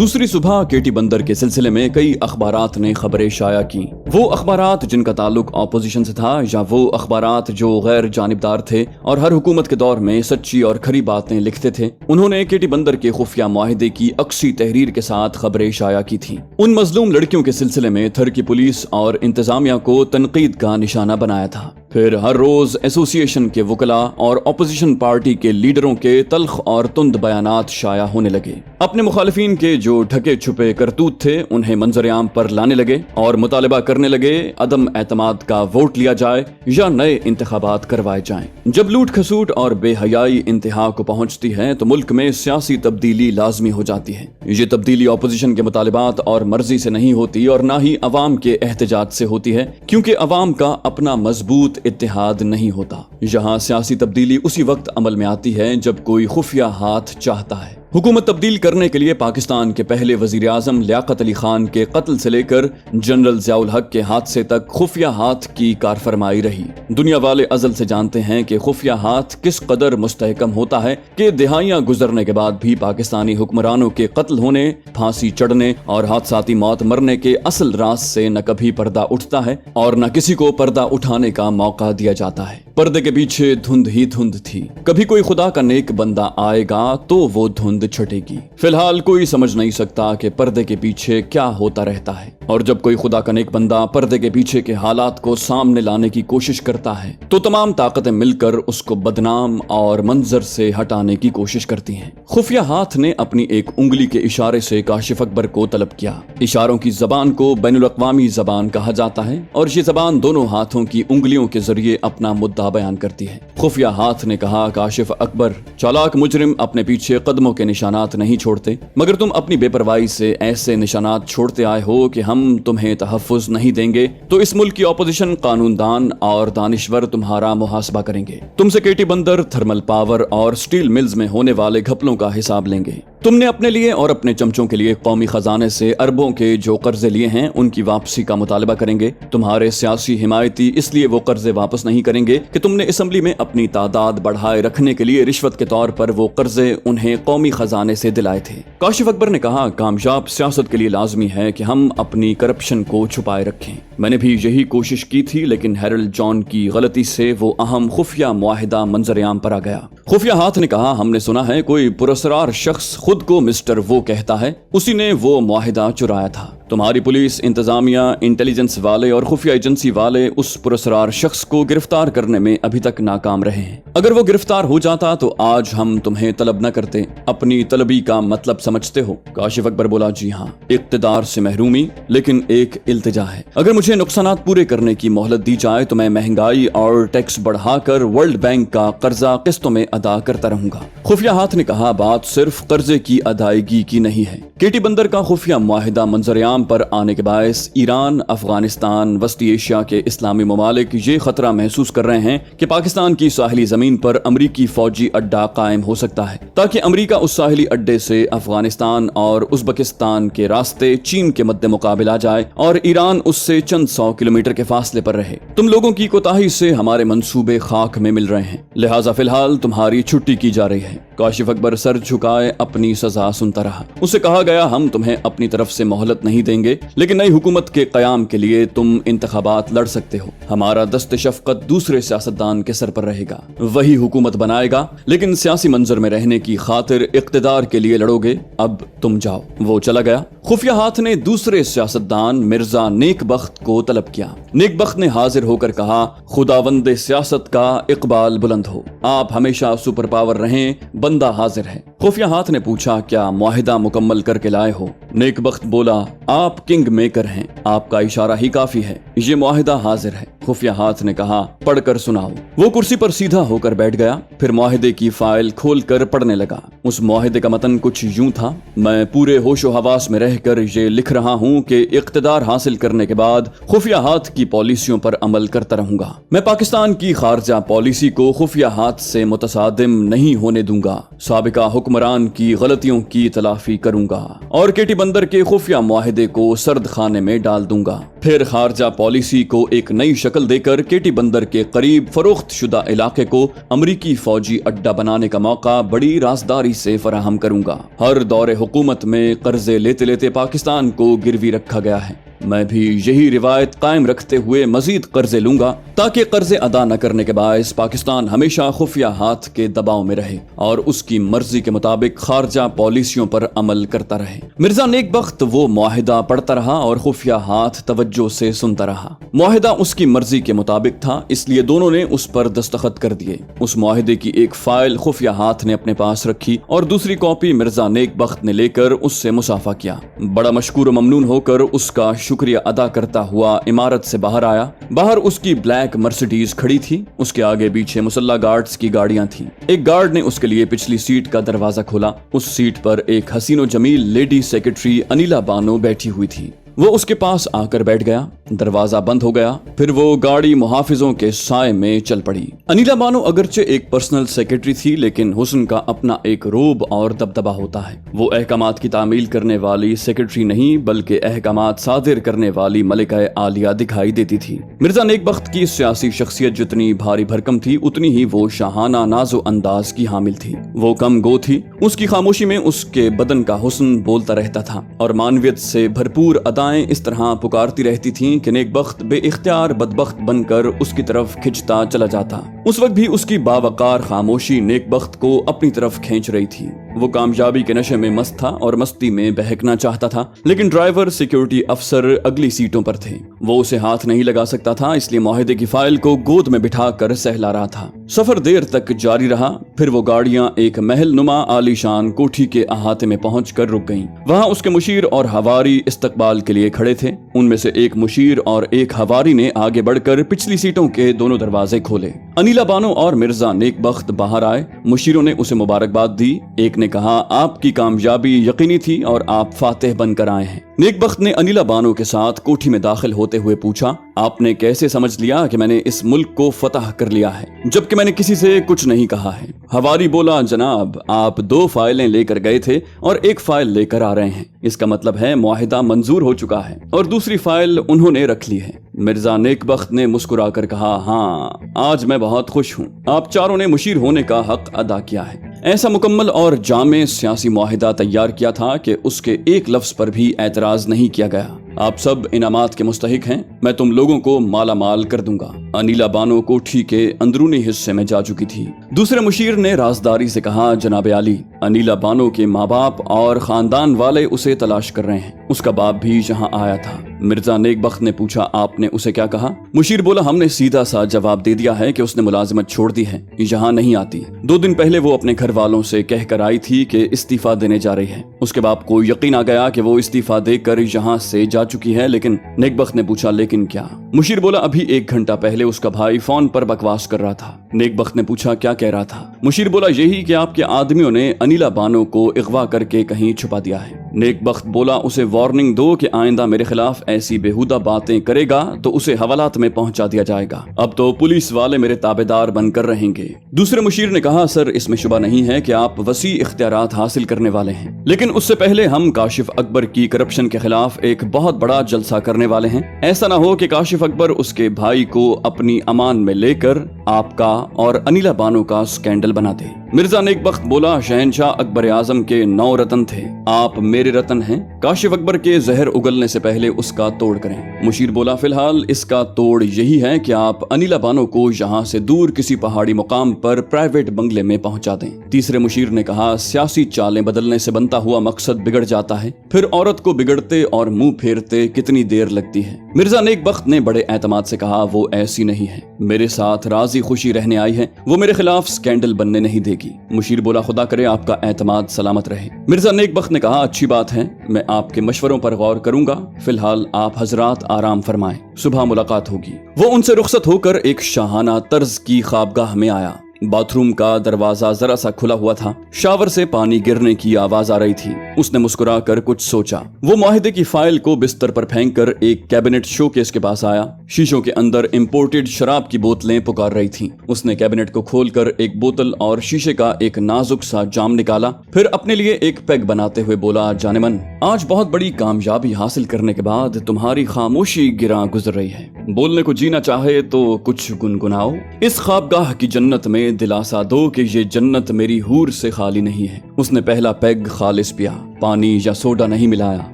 دوسری صبح کیٹی بندر کے سلسلے میں کئی اخبارات نے خبریں شائع کی۔ وہ اخبارات جن کا تعلق اپوزیشن سے تھا یا وہ اخبارات جو غیر جانبدار تھے اور ہر حکومت کے دور میں سچی اور کھری باتیں لکھتے تھے، انہوں نے کیٹی بندر کے خفیہ معاہدے کی عکسی تحریر کے ساتھ خبریں شائع کی تھیں۔ ان مظلوم لڑکیوں کے سلسلے میں تھر کی پولیس اور انتظامیہ کو تنقید کا نشانہ بنایا تھا۔ پھر ہر روز ایسوسی ایشن کے وکلاء اور اپوزیشن پارٹی کے لیڈروں کے تلخ اور تند بیانات شائع ہونے لگے۔ اپنے مخالفین کے جو ڈھکے چھپے کرتوت تھے انہیں منظر عام پر لانے لگے اور مطالبہ کرنے لگے عدم اعتماد کا ووٹ لیا جائے یا نئے انتخابات کروائے جائیں۔ جب لوٹ کھسوٹ اور بے حیائی انتہا کو پہنچتی ہے تو ملک میں سیاسی تبدیلی لازمی ہو جاتی ہے۔ یہ تبدیلی اپوزیشن کے مطالبات اور مرضی سے نہیں ہوتی اور نہ ہی عوام کے احتجاج سے ہوتی ہے، کیونکہ عوام کا اپنا مضبوط اتحاد نہیں ہوتا۔ یہاں سیاسی تبدیلی اسی وقت عمل میں آتی ہے جب کوئی خفیہ ہاتھ چاہتا ہے۔ حکومت تبدیل کرنے کے لیے پاکستان کے پہلے وزیر اعظم لیاقت علی خان کے قتل سے لے کر جنرل ضیاء الحق کے حادثے تک خفیہ ہاتھ کی کارفرمائی رہی۔ دنیا والے ازل سے جانتے ہیں کہ خفیہ ہاتھ کس قدر مستحکم ہوتا ہے کہ دہائیاں گزرنے کے بعد بھی پاکستانی حکمرانوں کے قتل ہونے، پھانسی چڑھنے اور حادثاتی موت مرنے کے اصل راز سے نہ کبھی پردہ اٹھتا ہے اور نہ کسی کو پردہ اٹھانے کا موقع دیا جاتا ہے۔ پردے کے پیچھے دھند ہی دھند تھی۔ کبھی کوئی خدا کا نیک بندہ آئے گا تو وہ دھند چھٹے گی۔ فی الحال کوئی سمجھ نہیں سکتا کہ پردے کے پیچھے کیا ہوتا رہتا ہے، اور جب کوئی خدا کا نیک بندہ پردے کے پیچھے کے حالات کو سامنے لانے کی کوشش کرتا ہے تو تمام طاقتیں مل کر اس کو بدنام اور منظر سے ہٹانے کی کوشش کرتی ہیں۔ خفیہ ہاتھ نے اپنی ایک انگلی کے اشارے سے کاشف اکبر کو طلب کیا۔ اشاروں کی زبان کو بین الاقوامی زبان کہا جاتا ہے اور یہ زبان دونوں ہاتھوں کی انگلیوں کے ذریعے اپنا مدعا بیان کرتی ہے۔ خفیہ ہاتھ نے کہا، کاشف اکبر، چالاک مجرم اپنے پیچھے قدموں کے نشانات نہیں چھوڑتے، مگر تم اپنی بے پرواہی سے ایسے نشانات چھوڑتے آئے ہو کہ ہم تمہیں تحفظ نہیں دیں گے تو اس ملک کی اپوزیشن قانون دان اور دانشور تمہارا محاسبہ کریں گے۔ تم سے کیٹی بندر، تھرمل پاور اور سٹیل ملز میں ہونے والے گھپلوں کا حساب لیں گے۔ تم نے اپنے لیے اور اپنے چمچوں کے لیے قومی خزانے سے اربوں کے جو قرضے لیے ہیں ان کی واپسی کا مطالبہ کریں گے۔ تمہارے سیاسی حمایتی اس لیے وہ قرضے واپس نہیں کریں گے کہ تم نے اسمبلی میں اپنی تعداد بڑھائے رکھنے کے لیے رشوت کے طور پر وہ قرضے انہیں قومی خزانے سے دلائے تھے۔ کاشف اکبر نے کہا، کامیاب سیاست کے لیے لازمی ہے کہ ہم اپنی کرپشن کو چھپائے رکھیں۔ میں نے بھی یہی کوشش کی تھی، لیکن ہیرلڈ جان کی غلطی سے وہ اہم خفیہ معاہدہ منظر عام پر آ گیا۔ خفیہ ہاتھ نے کہا، ہم نے سنا ہے کوئی پراسرار شخص خود کو مسٹر وہ کہتا ہے، اسی نے وہ معاہدہ چرایا تھا۔ تمہاری پولیس، انتظامیہ، انٹیلیجنس والے اور خفیہ ایجنسی والے اس پراسرار شخص کو گرفتار کرنے میں ابھی تک ناکام رہے ہیں۔ اگر وہ گرفتار ہو جاتا تو آج ہم تمہیں طلب نہ کرتے۔ اپنی طلبی کا مطلب سمجھتے ہو؟ کاشف اکبر بولا، جی ہاں، اقتدار سے محرومی، لیکن ایک التجا ہے۔ اگر مجھے نقصانات پورے کرنے کی مہلت دی جائے تو میں مہنگائی اور ٹیکس بڑھا کر ورلڈ بینک کا قرضہ قسطوں میں ادا کرتا رہوں گا۔ خفیہ ہاتھ نے کہا، بات صرف قرضے کی ادائیگی کی نہیں ہے۔ کیٹی بندر کا خفیہ معاہدہ منظر عام پر آنے کے باعث ایران، افغانستان، وسطی ایشیا کے اسلامی ممالک یہ خطرہ محسوس کر رہے ہیں کہ پاکستان کی ساحلی زمین پر امریکی فوجی اڈہ قائم ہو سکتا ہے، تاکہ امریکہ اس ساحلی اڈے سے افغانستان اور ازبکستان کے راستے چین کے مد مقابل آ جائے اور ایران اس سے چند 100 کلومیٹر کے فاصلے پر رہے۔ تم لوگوں کی کوتاہی سے ہمارے منصوبے خاک میں مل رہے ہیں، لہٰذا فی الحال تمہاری چھٹی کی جا رہی ہے۔ کاشف اکبر سر جھکائے اپنی سزا سنتا رہا۔ اسے کہا گیا، ہم تمہیں اپنی طرف سے مہلت نہیں دیں گے، لیکن نئی حکومت کے قیام کے لیے تم انتخابات لڑ سکتے ہو۔ ہمارا دست شفقت دوسرے سیاستدان کے سر پر رہے گا، وہی حکومت بنائے گا، لیکن سیاسی منظر میں رہنے کی خاطر اقتدار کے لیے لڑو گے۔ اب تم جاؤ۔ وہ چلا گیا۔ خفیہ ہاتھ نے دوسرے سیاستدان مرزا نیک بخت کو طلب کیا۔ نیک بخت نے حاضر ہو کر کہا، خداوند سیاست کا اقبال بلند ہو، آپ ہمیشہ سپر پاور رہیں، بندہ حاضر ہے۔ خفیہ ہاتھ نے پوچھا، کیا معاہدہ مکمل کر کے لائے ہو؟ نیک بخت بولا، آپ کنگ میکر ہیں، آپ کا اشارہ ہی کافی ہے، یہ معاہدہ حاضر ہے۔ خفیہ ہاتھ نے کہا، پڑھ کر سناؤ۔ وہ کرسی پر سیدھا ہو کر بیٹھ گیا، پھر معاہدے کی فائل کھول کر پڑھنے لگا۔ اس معاہدے کا متن کچھ یوں تھا، میں پورے ہوش و حواس میں رہ کر یہ لکھ رہا ہوں کہ اقتدار حاصل کرنے کے بعد خفیہ ہاتھ کی پالیسیوں پر عمل کرتا رہوں گا۔ میں پاکستان کی خارجہ پالیسی کو خفیہ ہاتھ سے متصادم نہیں ہونے دوں گا۔ سابقہ حکم हुक्मरान की गलतियों की तलाफी करूंगा और केटी बंदर के खुफिया मुआहिदे को सर्द खाने में डाल दूंगा। फिर खारजा पॉलिसी को एक नई शक्ल देकर केटी बंदर के करीब फरोख्त शुदा इलाके को अमरीकी फौजी अड्डा बनाने का मौका बड़ी राजदारी से फराहम करूंगा। हर दौरे हुकूमत में कर्जे लेते लेते पाकिस्तान को गिरवी रखा गया है। मैं भी यही रिवायत कायम रखते हुए मजीद कर्जे लूंगा ताकि कर्जे अदा न करने के बायस पाकिस्तान हमेशा खुफिया हाथ के दबाव में रहे और उसकी मर्जी के मुताबिक खारजा पॉलिसियों पर अमल करता रहे। मिर्जा नेकबख्त वो मुआहिदा पढ़ता रहा और खुफिया हाथ तवज्जो से सुनता रहा। मुआहिदा उसकी मर्जी के मुताबिक था, इसलिए दोनों ने उस पर दस्तखत कर दिए। उस मुआहिदे की एक फाइल खुफिया हाथ ने अपने पास रखी और दूसरी कॉपी मिर्जा नेकबख्त ने लेकर उससे मुसाफा किया। बड़ा मशकूर व ममनून होकर उसका शुक्रिया अदा करता हुआ इमारत से बाहर आया। बाहर उसकी ब्लैक मर्सिडीज खड़ी थी, उसके आगे पीछे मुसल्ला गार्ड्स की गाड़ियां थीं। एक गार्ड ने उसके लिए पिछली सीट का दरवाजा खोला। उस सीट पर एक हसीनो जमील लेडी सेक्रेटरी अनिला बानो बैठी हुई थी। वो उसके पास आकर बैठ गया। दरवाजा बंद हो गया। फिर वो गाड़ी मुहाफिजों के साए में चल पड़ी। अनिला बानो अगरचे एक पर्सनल सेक्रेटरी थी, लेकिन हुस्न का अपना एक रूब और दबदबा होता है। वो अहकामात की तामील करने वाली सेक्रेटरी नहीं बल्कि अहकामात सादिर करने वाली मलिका आलिया दिखाई देती थी। मिर्जा नेकबख्त की सियासी शख्सियत जितनी भारी भरकम थी उतनी ही वो शाहाना नाजो अंदाज की हामिल थी। वो कम गो थी। उसकी खामोशी में उसके बदन का हुस्न बोलता रहता था और मानवियत से भरपूर अदाएं इस तरह पुकारती रहती थीं कि नेकबख्त बेइख्तियार बदबख्त बनकर उसकी तरफ खिंचता चला जाता। उस वक्त भी उसकी बावकार खामोशी नेकबख्त को अपनी तरफ खींच रही थी। वो कामयाबी के नशे में मस्त था और मस्ती में बहकना चाहता था, लेकिन ड्राइवर सिक्योरिटी अफसर अगली सीटों पर थे। वो उसे हाथ नहीं लगा सकता था, इसलिए मुआहिदे की फाइल को गोद में बिठाकर सहला रहा था। सफर देर तक जारी रहा। फिर वो गाड़ियां एक महल नुमा आलीशान कोठी के अहाते में पहुंचकर रुक गईं। वहां उसके मुशीर और हवारी इस्तकबाल के लिए खड़े थे। उनमें से एक मुशीर और एक हवारी ने आगे बढ़कर पिछली सीटों के दोनों दरवाजे खोले। अनिला बानो और मिर्जा नेकबख्त बाहर आए। मुशीरों ने उसे मुबारकबाद दी। एक ने कहा, आपकी कामयाबी यकीनी थी और आप फातेह बनकर आए हैं। नेकबख्त ने अनिला बानो के साथ कोठी में दाखिल होते हुए पूछा, आपने कैसे समझ लिया कि मैंने इस मुल्क को फतह कर लिया है जबकि मैंने किसी से कुछ नहीं कहा है? हवारी बोला, जनाब आप 2 फाइलें लेकर गए थे और एक फाइल लेकर आ रहे हैं। इसका मतलब है मुआहिदा मंजूर हो चुका है और दूसरी फाइल उन्होंने रख ली है। मिर्जा नेकबख्त ने मुस्कुराकर कहा, हाँ आज मैं बहुत खुश हूँ। आप चारों ने मुशीर होने का हक अदा किया है। ऐसा मुकम्मल और जामे सियासी मुआहिदा तैयार किया था कि उसके एक लफ्ज पर भी एतराज नहीं किया गया। आप सब इनामात के मुस्तहिक हैं। मैं तुम लोगों को माला माल कर दूंगा। अनिला बानो कोठी के अंदरूनी हिस्से में जा चुकी थी। दूसरे मुशीर ने राजदारी से कहा, जनाब आली, अनिला बानो के माँ बाप और खानदान वाले उसे तलाश कर रहे हैं। उसका बाप भी यहाँ आया था। मिर्जा नेकबख्त ने पूछा, आपने उसे क्या कहा? मुशीर बोला, हमने सीधा सा जवाब दे दिया है कि उसने मुलाजिमत छोड़ दी है, यहाँ नहीं आती। 2 दिन पहले वो अपने घर वालों से कहकर आई थी कि इस्तीफा देने जा रही है। उसके बाप को यकीन आ गया कि वो इस्तीफा देकर यहाँ से जा चुकी है। लेकिन नेकबख्त ने पूछा, लेकिन क्या? मुशीर बोला, अभी 1 घंटा पहले उसका भाई फोन पर बकवास कर रहा था। नेकबख्त ने पूछा, क्या कह रहा था? मुशीर बोला, यही कि आपके आदमियों ने अनिला बानो को अगवा करके कहीं छुपा दिया है। नेकबख्त बोला, उसे वार्निंग दो कि आइंदा मेरे खिलाफ ऐसी बेहुदा बातें करेगा तो उसे हवालात में पहुंचा दिया जाएगा। अब तो पुलिस वाले मेरे ताबेदार बनकर रहेंगे। दूसरे मुशीर ने कहा, सर इसमें शुबा नहीं है कि आप वसी इख्तियारात हासिल करने वाले हैं, लेकिन उससे पहले हम काशिफ अकबर की करप्शन के खिलाफ एक बहुत बड़ा जलसा करने वाले हैं। ऐसा ना हो कि काशिफ अकबर उसके भाई को अपनी अमान में लेकर आपका और अनिला बानो का स्कैंडल बना दे। मिर्जा नेकबख्त बोला, शहनशाह अकबर आजम के 9 रतन थे, आप मेरे रतन हैं। काशिफ अकबर के जहर उगलने से पहले उसका तोड़ करें। मुशीर बोला, फिलहाल इसका तोड़ यही है कि आप अनिला बानो को यहाँ से दूर किसी पहाड़ी मुकाम पर प्राइवेट बंगले में पहुंचा दें। तीसरे मुशीर ने कहा, सियासी चालें बदलने से बनता हुआ मकसद बिगड़ जाता है, फिर औरत को बिगड़ते और मुंह फेरते कितनी देर लगती है। मिर्जा नेकबख्त ने बड़े एतमाद से कहा, वो ऐसी नहीं है, मेरे साथ राजी खुशी रहने आई है, वो मेरे खिलाफ स्कैंडल बनने नहीं देगी। मुशीर बोला, खुदा करे आपका एतमाद सलामत रहे। मिर्जा नेकबख्त ने कहा, अच्छी बात है, मैं आपके मशवरों पर गौर करूंगा। फिलहाल आप हजरात आराम फरमाएं, सुबह मुलाकात होगी। वो उनसे रुखसत होकर एक शाहाना तर्ज की ख्वाबगाह में आया। बाथरूम का दरवाजा जरा सा खुला हुआ था। शावर से पानी गिरने की आवाज आ रही थी। उसने मुस्कुराकर कुछ सोचा। वो मुआहिदे की फाइल को बिस्तर पर फेंककर एक कैबिनेट शोकेस के पास आया। शीशों के अंदर इंपोर्टेड शराब की बोतलें पुकार रही थीं। उसने कैबिनेट को खोलकर एक बोतल और शीशे का एक नाजुक सा जाम निकाला। फिर अपने लिए एक पैग बनाते हुए बोला, जानेमन, आज बहुत बड़ी कामयाबी हासिल करने के बाद तुम्हारी खामोशी गिरा गुजर रही है। बोलने को जीना चाहे तो कुछ गुनगुनाओ। इस ख्वाबगाह की जन्नत में दिलासा दो कि ये जन्नत मेरी हूर से खाली नहीं है। उसने पहला पैग खालिस पिया, पानी या सोडा नहीं मिलाया।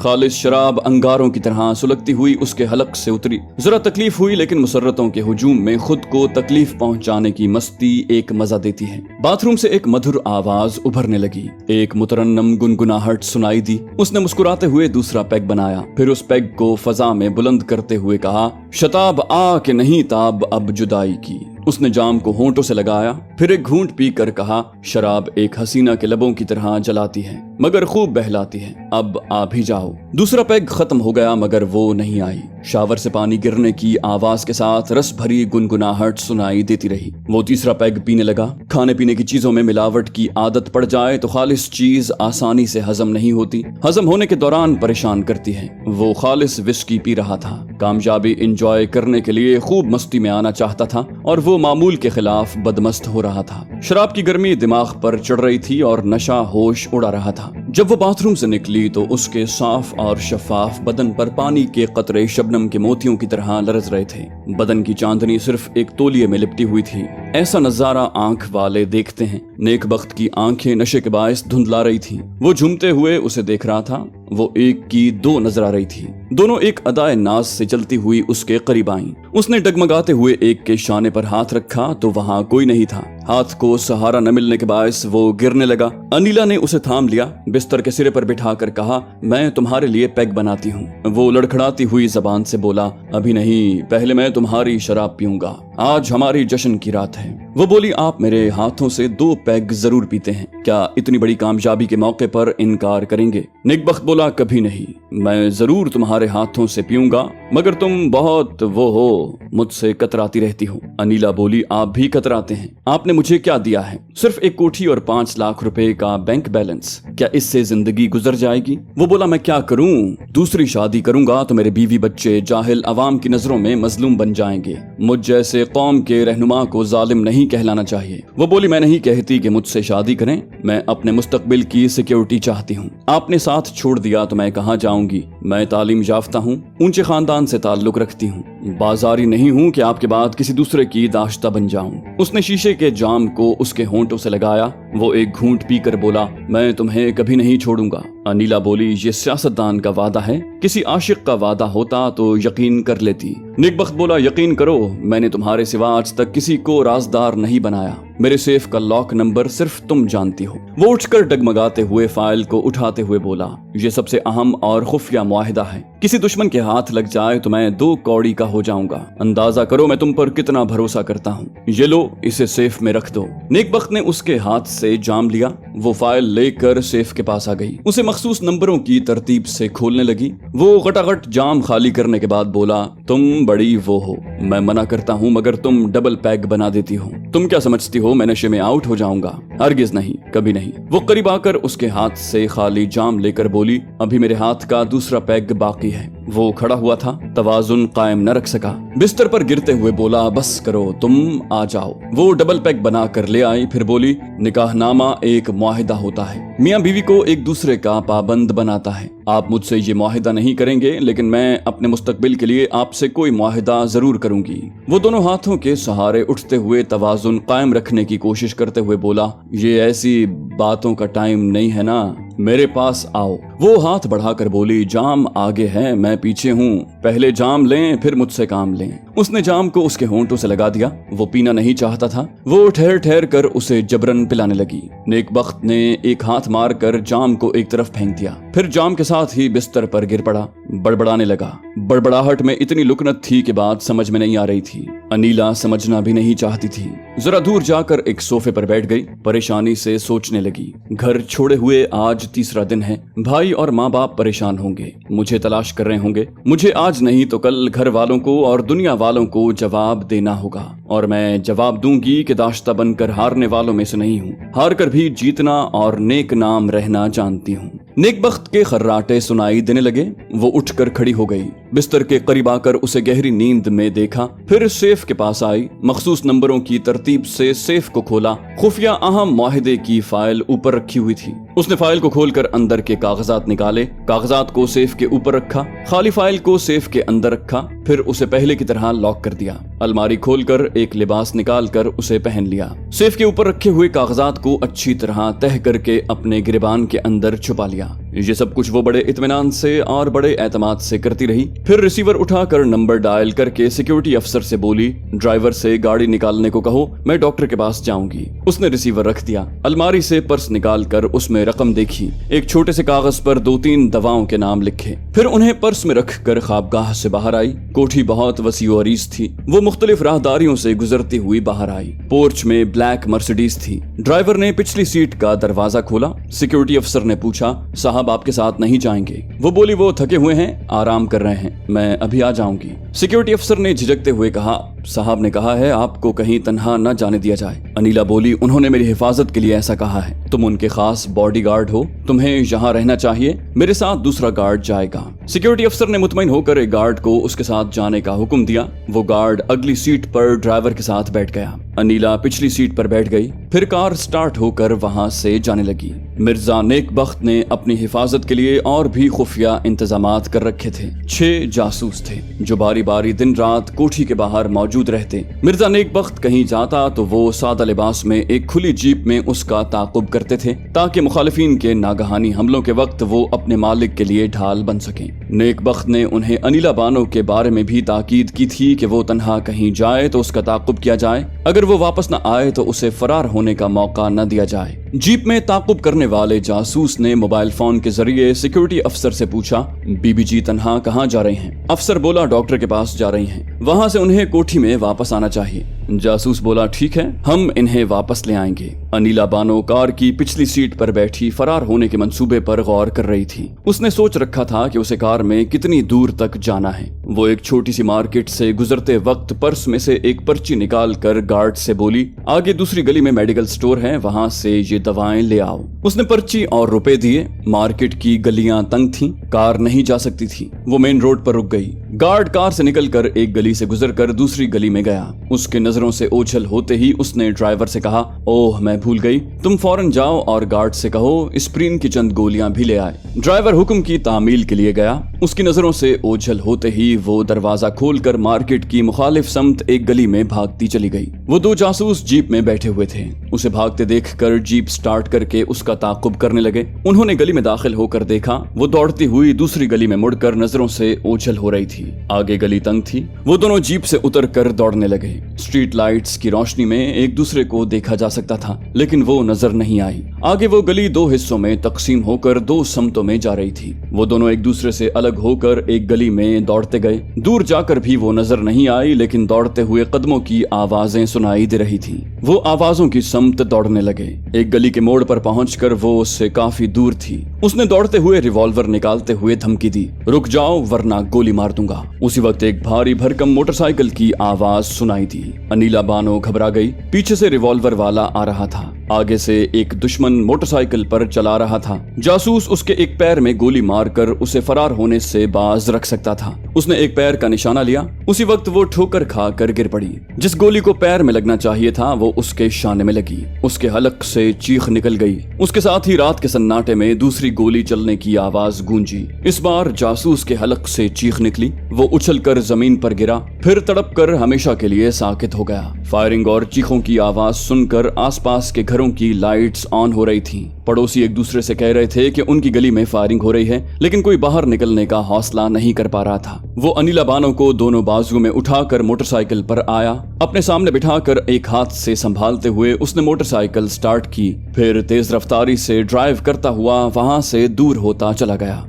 खालिस शराब अंगारों की तरह सुलगती हुई उसके हलक से उतरी। जरा तकलीफ हुई, लेकिन मुसर्रतों के हुजूम में खुद को तकलीफ पहुंचाने की मस्ती एक मजा देती है। बाथरूम से एक मधुर आवाज उभरने लगी। एक मुतरन्नम गुनगुनाहट सुनाई दी। उसने मुस्कुराते हुए दूसरा पैग बनाया। फिर उस पैग को फजा में बुलंद करते हुए कहा, शताब आ के नहीं ताब अब जुदाई की। उसने जाम को होंठों से लगाया। फिर एक घूंट पीकर कहा, शराब एक हसीना के लबों की तरह जलाती है मगर खूब बहलाती है, अब आ भी जाओ। दूसरा पैग खत्म हो गया मगर वो नहीं आई। शावर से पानी गिरने की आवाज के साथ रस भरी गुनगुनाहट सुनाई देती रही। वो तीसरा पैग पीने लगा। खाने पीने की चीजों में मिलावट की आदत पड़ जाए तो खालिस चीज आसानी से हजम नहीं होती, हजम होने के दौरान परेशान करती है। वो खालिस विस्की पी रहा था। कामयाबी इंजॉय करने के लिए खूब मस्ती में आना चाहता था और वो मामूल के खिलाफ बदमस्त हो रहा था। शराब की गर्मी दिमाग पर चढ़ रही थी और नशा होश उड़ा रहा था। जब वो बाथरूम से निकली तो उसके साफ और शफाफ बदन पर पानी के कतरे शबनम के मोतियों की तरह लरज रहे थे। बदन की चांदनी सिर्फ एक तौलिए में लिपटी हुई थी। ऐसा नजारा आंख वाले देखते हैं। नेक बख्त की आंखें नशे के बायस धुंधला रही थीं। वो झूमते हुए उसे देख रहा था। वो एक की दो नजर आ रही थी। दोनों एक अदाए नाज से चलती हुई उसके करीब आईं। उसने डगमगाते हुए एक के शाने पर हाथ रखा तो वहां कोई नहीं था। हाथ को सहारा न मिलने के बायस वो गिरने लगा। अनिला ने उसे थाम लिया। बिस्तर के सिरे पर बिठाकर कहा, मैं तुम्हारे लिए पैग बनाती हूँ। वो लड़खड़ाती हुई जबान से बोला, अभी नहीं, पहले मैं तुम्हारी शराब पीऊंगा। आज हमारी जश्न की रात है। वो बोली, आप मेरे हाथों से 2 पैग जरूर पीते हैं, क्या इतनी बड़ी कामयाबी के मौके पर इनकार करेंगे? नेकबख्त बोला, कभी नहीं, मैं जरूर तुम्हारे हाथों से पीऊंगा, मगर तुम बहुत वो हो, मुझसे कतराती रहती हो। अनिला बोली, आप भी कतराते हैं। आपने मुझे क्या दिया है? सिर्फ एक कोठी और 5 लाख रुपए का बैंक बैलेंस। क्या इससे जिंदगी गुजर जाएगी? वो बोला, मैं क्या करूं? दूसरी शादी करूंगा तो मेरे बीवी बच्चे जाहिल अवाम की नजरों में मजलूम बन जाएंगे। मुझ जैसे कौम के रहनुमा को जालिम नहीं कहलाना चाहिए। वो बोली, मैं नहीं कहती कि मुझसे शादी करें, मैं अपने मुस्तकबिल की सिक्योरिटी चाहती हूँ। आपने साथ छोड़ दिया तो मैं कहाँ जाऊंगी? मैं तालीम याफ्ता हूँ, ऊंचे खानदान से ताल्लुक रखती हूँ, बाजारी नहीं हूँ कि आपके बाद किसी दूसरे की दाश्ता बन जाऊं। उसने शीशे के जाम को उसके होंठों से लगाया। वो एक घूंट पीकर बोला, मैं तुम्हें कभी नहीं छोड़ूंगा। अनिला बोली, ये सियासतदान का वादा है, किसी आशिक का वादा होता तो यकीन कर लेती। नेकबख्त बोला, यकीन करो, मैंने तुम्हारे सिवा आज तक किसी को राजदार नहीं बनाया। मेरे सेफ का लॉक नंबर सिर्फ तुम जानती हो। वो उठकर डगमगाते हुए फाइल को उठाते हुए बोला, ये सबसे अहम और खुफिया मुआहिदा है। किसी दुश्मन के हाथ लग जाए तो मैं 2 कौड़ी का हो जाऊंगा। अंदाजा करो मैं तुम पर कितना भरोसा करता हूँ। ये लो, इसे सेफ में रख दो। नेकबख्त ने उसके हाथ से जाम लिया। वो फाइल लेकर सेफ के पास आ गई। उसे मखसूस नंबरों की तरतीब से खोलने लगी। वो गटागट जाम खाली करने के बाद बोला, तुम बड़ी वो हो, मैं मना करता हूँ मगर तुम डबल पैग बना देती हो। तुम क्या समझती हो मैं नशे में आउट हो जाऊंगा? हरगिज नहीं, कभी नहीं। वो करीब आकर उसके हाथ से खाली जाम लेकर बोली, अभी मेरे हाथ का दूसरा पैग बाकी है। वो खड़ा हुआ था, तवाजुन कायम न रख सका। बिस्तर पर गिरते हुए बोला, बस करो, तुम आ जाओ। वो डबल पैग बना कर ले आई। फिर बोली, निकाहनामा एक मुआहिदा होता है, मियाँ बीवी को एक दूसरे का पाबंद बनाता है। आप मुझसे ये मुआहिदा नहीं करेंगे, लेकिन मैं अपने मुस्तकबिल के लिए आपसे कोई मुआहिदा जरूर करूंगी। वो दोनों हाथों के सहारे उठते हुए तवाजुन कायम रखने की कोशिश करते हुए बोला, ये ऐसी बातों का टाइम नहीं है ना, मेरे पास आओ। वो हाथ बढ़ाकर बोली, जाम आगे है, मैं पीछे हूँ, पहले जाम लें फिर मुझसे काम लें। उसने जाम को उसके होंठों से लगा दिया। वो पीना नहीं चाहता था। वो ठहर ठहर कर उसे जबरन पिलाने लगी। नेकबख्त ने एक हाथ मार कर जाम को एक तरफ फेंक दिया, फिर जाम के साथ ही बिस्तर पर गिर पड़ा। बड़बड़ाने लगा। बड़बड़ाहट में इतनी लुकनत थी कि बात समझ में नहीं आ रही थी। अनीला समझना भी नहीं चाहती थी। जरा दूर जाकर एक सोफे पर बैठ गई, परेशानी से सोचने लगी। घर छोड़े हुए आज तीसरा दिन है। भाई भाई और माँ बाप परेशान होंगे, मुझे तलाश कर रहे होंगे। मुझे आज नहीं तो कल घर वालों को और दुनिया वालों को जवाब देना होगा, और मैं जवाब दूंगी कि दाश्ता बनकर हारने वालों में से नहीं हूँ, हार कर भी जीतना और नेक नाम रहना जानती हूँ। नेकबख्त के खर्राटे सुनाई देने लगे। वो उठकर खड़ी हो गई, बिस्तर के करीब आकर उसे गहरी नींद में देखा, फिर सेफ के पास आई, मखसूस नंबरों की तरतीब से सेफ को खोला। खुफिया अहम मुआहिदे की फाइल ऊपर रखी हुई थी। उसने फाइल को खोलकर अंदर के कागजात निकाले, कागजात को सेफ के ऊपर रखा, खाली फाइल को सेफ के अंदर रखा, फिर उसे पहले की तरह लॉक कर दिया। अलमारी खोलकर एक लिबास निकालकर उसे पहन लिया। सेफ के ऊपर रखे हुए कागजात को अच्छी तरह तह करके अपने गिरबान के अंदर छुपा लिया। ये सब कुछ वो बड़े इत्मीनान से और बड़े एतमाद से करती रही। फिर रिसीवर उठाकर नंबर डायल करके सिक्योरिटी अफसर से बोली, ड्राइवर से गाड़ी निकालने को कहो, मैं डॉक्टर के पास जाऊंगी। उसने रिसीवर रख दिया। अलमारी से पर्स निकालकर उसमें रकम देखी, एक छोटे से कागज पर 2-3 दवाओं के नाम लिखे, फिर उन्हें पर्स में रख कर ख्वाबगाह से बाहर आई। कोठी बहुत वसी और अरीज थी। वो मुख्तलिफ राहदारियों से गुजरती हुई बाहर आई। पोर्च में ब्लैक मर्सिडीज थी। ड्राइवर ने पिछली सीट का दरवाजा खोला। सिक्योरिटी अफसर ने पूछा, साहब आपके साथ नहीं जाएंगे? वो बोली, वो थके हुए हैं, आराम कर रहे हैं, मैं अभी आ जाऊंगी। सिक्योरिटी अफसर ने झिझकते हुए कहा, साहब ने कहा है आपको कहीं तन्हा न जाने दिया जाए। अनीला बोली, उन्होंने मेरी हिफाजत के लिए ऐसा कहा है। तुम उनके खास बॉडीगार्ड हो, तुम्हें यहाँ रहना चाहिए, मेरे साथ दूसरा गार्ड जाएगा। सिक्योरिटी अफसर ने मुतमईन होकर एक गार्ड को उसके साथ जाने का हुक्म दिया। वो गार्ड अगली सीट पर ड्राइवर के साथ बैठ गया। अनीला पिछली सीट पर बैठ गई। फिर कार स्टार्ट होकर वहां से जाने लगी। मिर्जा नेकबख्त ने अपनी हिफाजत के लिए और भी खुफिया इंतजामात कर रखे थे। 6 जासूस थे जो बारी बारी दिन रात कोठी के बाहर मौजूद रहते। मिर्जा नेकबख्त कहीं जाता तो वो सादा लिबास में एक खुली जीप में उसका ताकुब करते थे, ताकि मुखालिफिन के नागहानी हमलों के वक्त वो अपने मालिक के लिए ढाल बन सकें। नेकबख्त ने उन्हें अनीला बानो के बारे में भी ताकीद की थी कि वो तन्हा कहीं जाए तो उसका ताकुब किया जाए, अगर वो वापस न आए तो उसे फरार होने का मौका न दिया जाए। जीप में ताकुब करने वाले जासूस ने मोबाइल फोन के जरिए सिक्योरिटी अफसर से पूछा, बीबी जी तन्हा कहाँ जा रही हैं? अफसर बोला, डॉक्टर के पास जा रही हैं, वहां से उन्हें कोठी में वापस आना चाहिए। जासूस बोला, ठीक है, हम इन्हें वापस ले आएंगे। अनीला बानो कार की पिछली सीट पर बैठी फरार होने के मंसूबे पर गौर कर रही थी। उसने सोच रखा था कि उसे कार में कितनी दूर तक जाना है। वो एक छोटी सी मार्केट से गुजरते वक्त पर्स में से एक पर्ची निकाल कर गार्ड से बोली, आगे दूसरी गली में मेडिकल स्टोर है, वहां से ये दवाएं ले आओ। उसने पर्ची और रुपए दिए। मार्केट की गलियां तंग थीं, कार नहीं जा सकती थी। वो मेन रोड पर रुक गई। गार्ड कार से निकलकर एक गली से गुजरकर दूसरी गली में गया। उसके नजरों से ओझल होते ही उसने ड्राइवर से कहा, ओह मैं भूल गई, तुम फौरन जाओ और गार्ड से कहो एस्प्रिन की चंद गोलियां भी ले आए। ड्राइवर हुक्म की तामील के लिए गया। उसकी नजरों से ओझल होते ही वो दरवाजा खोलकर मार्केट की मुखालिफ समत एक गली में भागती चली गई। वो 2 जासूस जीप में बैठे हुए थे। उसे भागते देखकर जीप स्टार्ट करके उसका ताकुब करने लगे। उन्होंने गली में दाखिल होकर देखा, वो दौड़ती हुई दूसरी गली में मुड़कर नजरों से ओझल हो रही थी। आगे गली तंग थी। वो दोनों जीप से उतर कर दौड़ने लगे। स्ट्रीट लाइट्स की रोशनी में एक दूसरे को देखा जा सकता था, लेकिन वो नजर नहीं आई। आगे वो गली 2 हिस्सों में तकसीम होकर 2 समतों में जा रही थी। वो दोनों एक दूसरे से अलग होकर एक गली में दौड़ते गए। दूर जाकर भी वो नजर नहीं आई, लेकिन दौड़ते हुए कदमों की आवाजें सुनाई दे रही थी। वो आवाजों की समत दौड़ने लगे। एक गली के मोड़ पर पहुंचकर वो उससे काफी दूर थी। उसने दौड़ते हुए रिवॉल्वर निकालते हुए धमकी दी, रुक जाओ वरना गोली मार दूंगा। उसी वक्त एक भारी भरकम मोटरसाइकिल की आवाज सुनाई दी। अनीला बानो घबरा गई। पीछे से रिवॉल्वर वाला आ रहा था। आगे से एक दुश्मन मोटरसाइकिल पर चला रहा था। जासूस उसके एक पैर में गोली मारकर उसे फरार होने से बाज रख सकता था। उसने एक पैर का निशाना लिया। उसी वक्त वो ठोकर खाकर गिर पड़ी। जिस गोली को पैर में लगना चाहिए था वो उसके शाने में लगी। उसके हलक से चीख निकल गई। उसके साथ ही रात के सन्नाटे में दूसरी गोली चलने की आवाज गूंजी। इस बार जासूस के हलक से चीख निकली। वो उछलकर जमीन पर गिरा, फिर तड़प कर हमेशा के लिए साकित हो गया। फायरिंग और चीखों की आवाज सुनकर आसपास के घरों की लाइट्स ऑन हो रही थीं। पड़ोसी एक दूसरे से कह रहे थे कि उनकी गली में फायरिंग हो रही है, लेकिन कोई बाहर निकलने का हौसला नहीं कर पा रहा था। वो अनीला बानो को दोनों बाजुओं में उठाकर मोटरसाइकिल पर आया। अपने सामने बिठाकर एक हाथ से संभालते हुए उसने मोटरसाइकिल स्टार्ट की, फिर तेज रफ्तारी से ड्राइव करता हुआ वहां से दूर होता चला गया।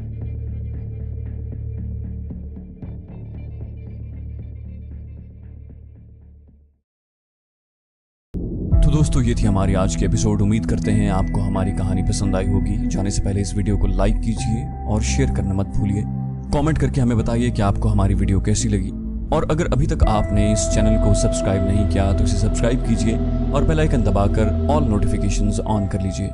तो दोस्तों ये थी हमारी आज की एपिसोड। उम्मीद करते हैं आपको हमारी कहानी पसंद आई होगी। जाने से पहले इस वीडियो को लाइक कीजिए और शेयर करना मत भूलिए। कमेंट करके हमें बताइए कि आपको हमारी वीडियो कैसी लगी। और अगर अभी तक आपने इस चैनल को सब्सक्राइब नहीं किया तो इसे सब्सक्राइब कीजिए और बेल आइकन दबाकर ऑल नोटिफिकेशंस ऑन कर लीजिए।